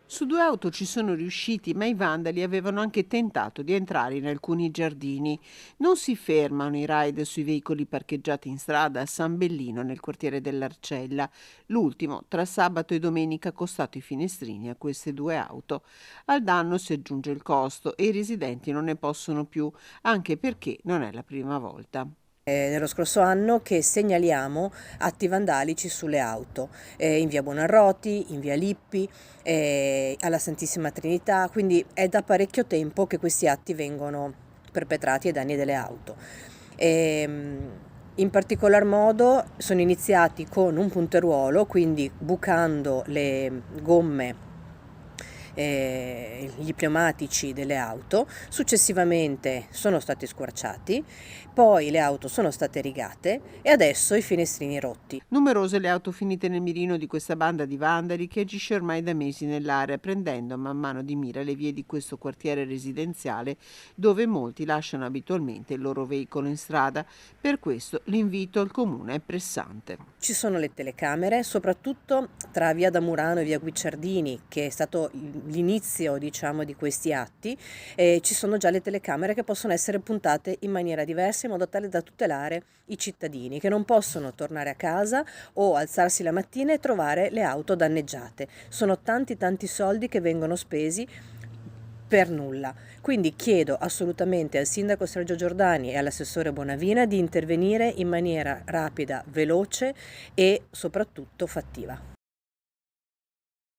Su 2 auto ci sono riusciti, ma i vandali avevano anche tentato di entrare in alcuni giardini. Non si fermano i raid sui veicoli parcheggiati in strada a San Bellino, nel quartiere dell'Arcella. L'ultimo, tra sabato e domenica, ha costato i finestrini a queste 2 auto. Al danno si aggiunge il costo e i residenti non ne possono più, anche perché non è la prima volta. Nello scorso anno che segnaliamo atti vandalici sulle auto, in via Buonarroti, in via Lippi, alla Santissima Trinità, quindi è da parecchio tempo che questi atti vengono perpetrati ai danni delle auto. Ehm, In particolar modo sono iniziati con un punteruolo, quindi bucando le gomme, gli pneumatici delle auto, successivamente sono stati squarciati, poi le auto sono state rigate e adesso i finestrini rotti. Numerose le auto finite nel mirino di questa banda di vandali che agisce ormai da mesi nell'area, prendendo man mano di mira le vie di questo quartiere residenziale dove molti lasciano abitualmente il loro veicolo in strada. Per questo l'invito al comune è pressante. Ci sono le telecamere, soprattutto tra via da Murano e via Guicciardini, che è stato l'inizio, diciamo, di questi atti. Ci sono già le telecamere che possono essere puntate in maniera diversa in modo tale da tutelare i cittadini che non possono tornare a casa o alzarsi la mattina e trovare le auto danneggiate. Sono tanti tanti soldi che vengono spesi per nulla. Quindi chiedo assolutamente al sindaco Sergio Giordani e all'assessore Bonavina di intervenire in maniera rapida, veloce e soprattutto fattiva.